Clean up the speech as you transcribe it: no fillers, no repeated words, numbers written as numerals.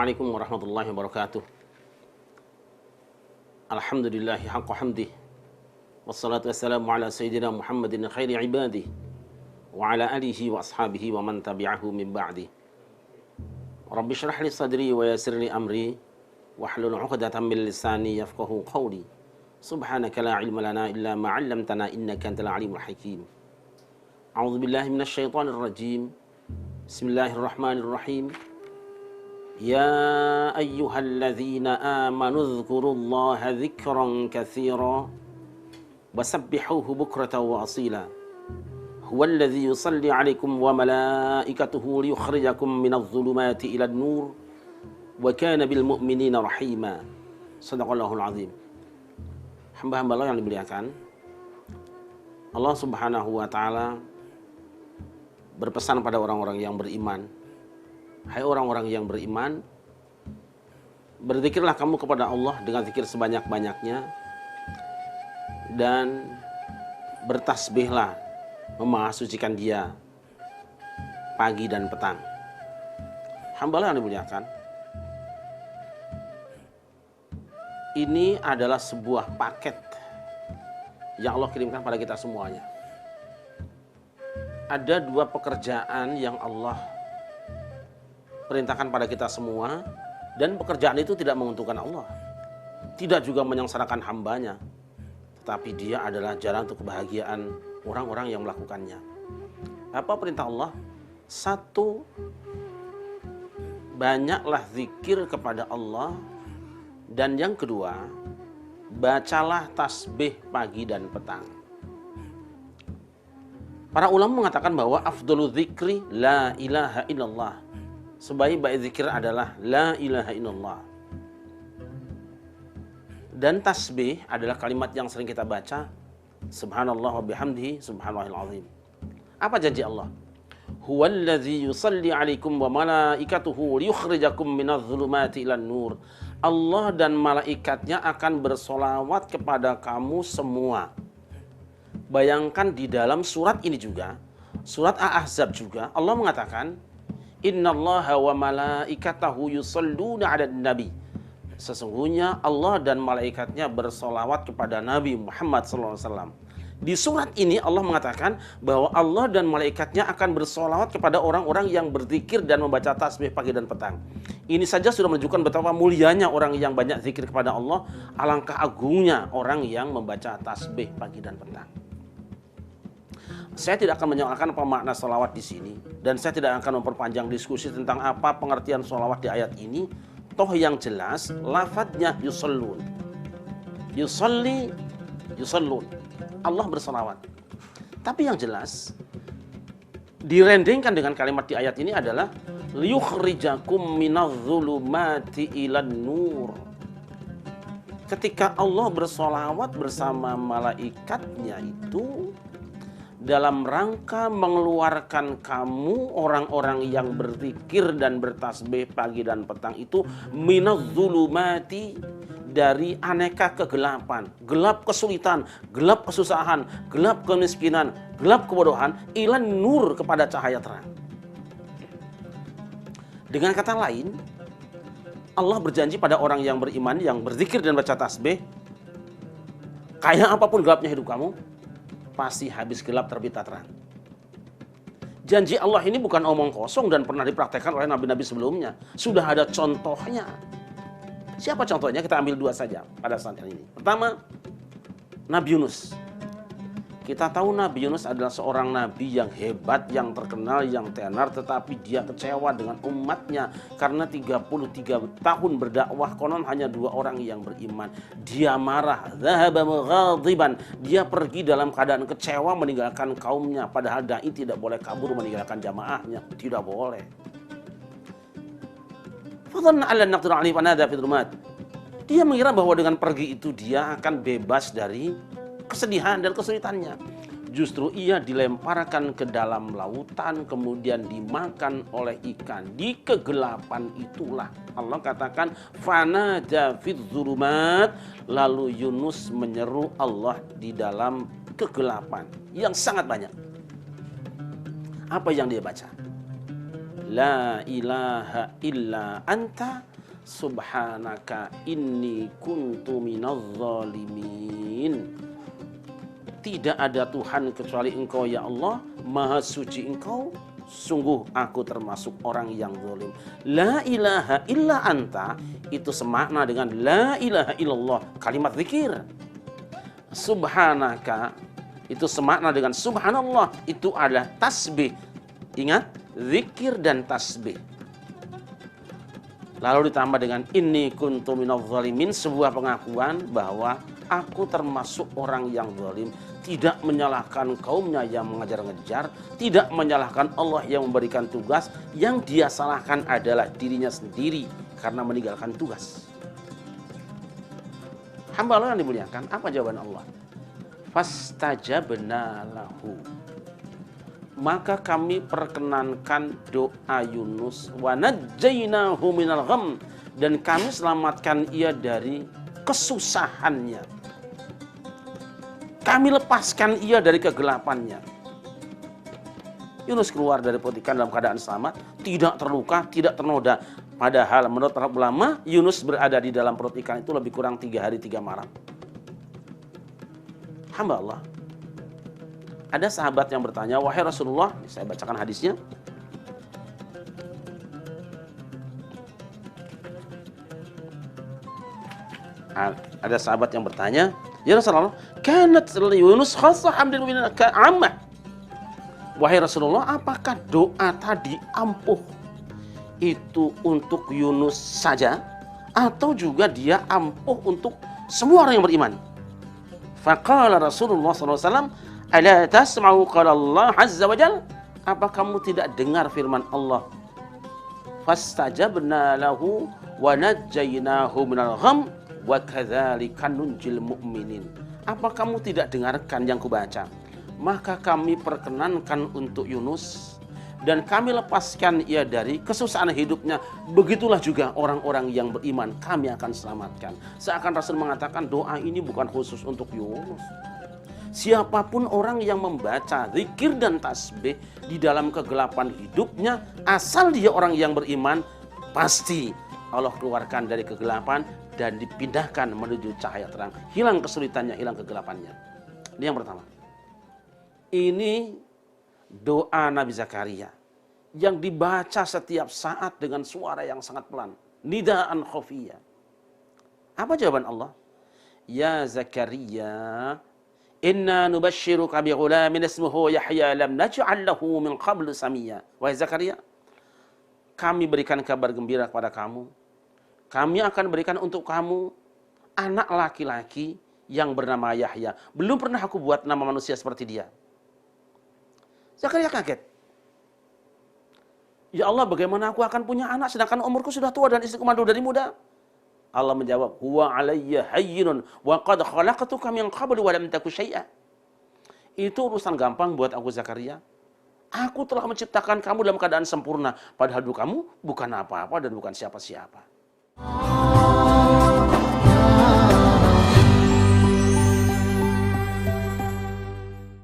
Assalamualaikum warahmatullahi wabarakatuh. Alhamdulillahi haqqa hamdih. Wassalatu wassalamu ala sayyidina Muhammadin khairi ibadih. Wa ala alihi wa ashabihi wa man tabi'ahu min ba'di. Rabbi syrah li sadri wa yassir li amri. Wahlul 'uqdatam min lisani yafqahu qawli. Subhanaka la ilma lana illa ma 'allamtana innaka antal alimul hakim. A'udzu billahi minasy syaithanir rajim. Bismillahirrahmanirrahim. يا أيها الذين آمنوا اذكروا الله ذكرا كثيرا وسبحوه بكرة وأصيلا هو الذي يصلي عليكم وملائكته ليخرجكم من الظلمات إلى النور وكان بالمؤمنين رحيما صدق الله العظيم. Hamba-hamba Allah yang dimuliakan, Allah Subhanahu wa taala berpesan pada orang-orang yang beriman, hai orang-orang yang beriman, berzikirlah kamu kepada Allah dengan zikir sebanyak-banyaknya dan bertasbihlah, memahasucikan Dia pagi dan petang. Hamba Allah yang dimuliakan, ini adalah sebuah paket yang Allah kirimkan pada kita semuanya. Ada dua pekerjaan yang Allah perintahkan pada kita semua, dan pekerjaan itu tidak menguntungkan Allah, tidak juga menyengsarakan hambanya, tetapi dia adalah jalan untuk kebahagiaan orang-orang yang melakukannya. Apa perintah Allah? Satu, banyaklah zikir kepada Allah, dan yang kedua, bacalah tasbih pagi dan petang. Para ulama mengatakan bahwa afdhalu dzikri la ilaha illallah. Sebaik-baik zikir adalah la ilaha illallah. Dan tasbih adalah kalimat yang sering kita baca, subhanallah wa bihamdihi subhanallahil azim. Apa janji Allah? Huwallazi yusalli 'alaikum wa malaikatuhu liyukhrijakum minadh dhulumati ilan nur. Allah dan malaikatnya akan bersolawat kepada kamu semua. Bayangkan di dalam surat ini juga, surat Al-Ahzab juga, Allah mengatakan, Innallaha wa malaikatahu yusalluna 'alan nabi. Sesungguhnya Allah dan malaikatnya bersolawat kepada Nabi Muhammad SAW. Di surat ini Allah mengatakan bahwa Allah dan malaikatnya akan bersolawat kepada orang-orang yang berzikir dan membaca tasbih pagi dan petang. Ini saja sudah menunjukkan betapa mulianya orang yang banyak zikir kepada Allah. Alangkah agungnya orang yang membaca tasbih pagi dan petang. Saya tidak akan menyoalkan apa makna sholawat di sini, dan saya tidak akan memperpanjang diskusi tentang apa pengertian sholawat di ayat ini. Toh yang jelas lafadznya yusallun, yusalli, yusallun. Allah bersolawat. Tapi yang jelas direndengkan dengan kalimat di ayat ini adalah liyukhrijakum minadh-dhulumati ilan nur. Ketika Allah bersolawat bersama malaikatnya itu dalam rangka mengeluarkan kamu orang-orang yang berzikir dan bertasbih pagi dan petang itu minadh-dhulumati, dari aneka kegelapan, gelap kesulitan, gelap kesusahan, gelap kemiskinan, gelap kebodohan, ilan nur, kepada cahaya terang. Dengan kata lain, Allah berjanji pada orang yang beriman, yang berzikir dan baca tasbih, kayak apapun gelapnya hidup kamu, pasti habis gelap terbit terang. Janji Allah ini bukan omong kosong dan pernah dipraktekkan oleh nabi-nabi sebelumnya. Sudah ada contohnya. Siapa contohnya? Kita ambil dua saja pada saat ini. Pertama, Nabi Yunus. Kita tahu Nabi Yunus adalah seorang nabi yang hebat, yang terkenal, yang tenar, tetapi dia kecewa dengan umatnya karena 33 tahun berdakwah, konon hanya 2 orang yang beriman. Dia marah, dhahaba mughadiban. Dia pergi dalam keadaan kecewa meninggalkan kaumnya, padahal dai tidak boleh kabur meninggalkan jamaahnya, tidak boleh. Fadhanna alla naqdir alaihi fanada fi dhulumat. Dia mengira bahwa dengan pergi itu dia akan bebas dari kesedihan dan kesulitannya. Justru ia dilemparkan ke dalam lautan, kemudian dimakan oleh ikan. Di kegelapan itulah Allah katakan fanada fidz zulumat, lalu Yunus menyeru Allah di dalam kegelapan yang sangat banyak. Apa yang dia baca? La ilaha illa anta subhanaka inni kuntu minadz zalimin. Tidak ada Tuhan kecuali Engkau ya Allah, maha suci Engkau, sungguh aku termasuk orang yang zalim. La ilaha illa anta itu semakna dengan la ilaha illallah, kalimat zikir. Subhanaka itu semakna dengan subhanallah, itu adalah tasbih. Ingat, zikir dan tasbih. Lalu ditambah dengan inni kuntu minadz zalimin, sebuah pengakuan bahwa aku termasuk orang yang zalim, tidak menyalahkan kaumnya yang mengejar-ngejar, tidak menyalahkan Allah yang memberikan tugas, yang dia salahkan adalah dirinya sendiri karena meninggalkan tugas. Hamba Allah yang dimuliakan, apa jawaban Allah? Fastajabna lahu. Maka kami perkenankan doa Yunus, wa najjaynahu minal gham, dan kami selamatkan ia dari kesusahannya. Kami lepaskan ia dari kegelapannya. Yunus keluar dari perut ikan dalam keadaan selamat, tidak terluka, tidak ternoda. Padahal menurut para ulama, Yunus berada di dalam perut ikan itu lebih kurang 3 hari 3 malam. Hamba Allah. Ada sahabat yang bertanya, wahai Rasulullah, saya bacakan hadisnya. Ada sahabat yang bertanya, ya Rasulullah, kanat Yunus khassah hamdin min ka'ammah. Wahai Rasulullah, apakah doa tadi ampuh itu untuk Yunus saja atau juga dia ampuh untuk semua orang yang beriman? Faqala Rasulullah SAW, ala tasma'u qala Allah azza wa jal, apa kamu tidak dengar firman Allah? Fastajabna lahu wa najjaynahu minal gham wa kadzalika nunjil mu'minin. Apa kamu tidak dengarkan yang kubaca? Maka kami perkenankan untuk Yunus dan kami lepaskan ia dari kesusahan hidupnya. Begitulah juga orang-orang yang beriman kami akan selamatkan. Seakan Rasul mengatakan doa ini bukan khusus untuk Yunus. Siapapun orang yang membaca zikir dan tasbih di dalam kegelapan hidupnya, asal dia orang yang beriman, pasti Allah keluarkan dari kegelapan dan dipindahkan menuju cahaya terang. Hilang kesulitannya, hilang kegelapannya. Ini yang pertama. Ini doa Nabi Zakaria yang dibaca setiap saat dengan suara yang sangat pelan. Nidaan khafiyya. Apa jawaban Allah? Ya Zakaria, inna nubashshiruka bi ghulamin ismuhu Yahya lam naj'al lahu min qablu samiyya. Wahai Zakaria, kami berikan kabar gembira kepada kamu. Kami akan berikan untuk kamu anak laki-laki yang bernama Yahya. Belum pernah aku buat nama manusia seperti dia. Zakaria kaget. Ya Allah, bagaimana aku akan punya anak sedangkan umurku sudah tua dan istriku mandul dari muda? Allah menjawab, huwa alayya hayyinun wa qad khalaqtuka min qablu wa lam taku syai'a. Itu urusan gampang buat aku Zakaria. Aku telah menciptakan kamu dalam keadaan sempurna, padahal dulu kamu bukan apa-apa dan bukan siapa-siapa.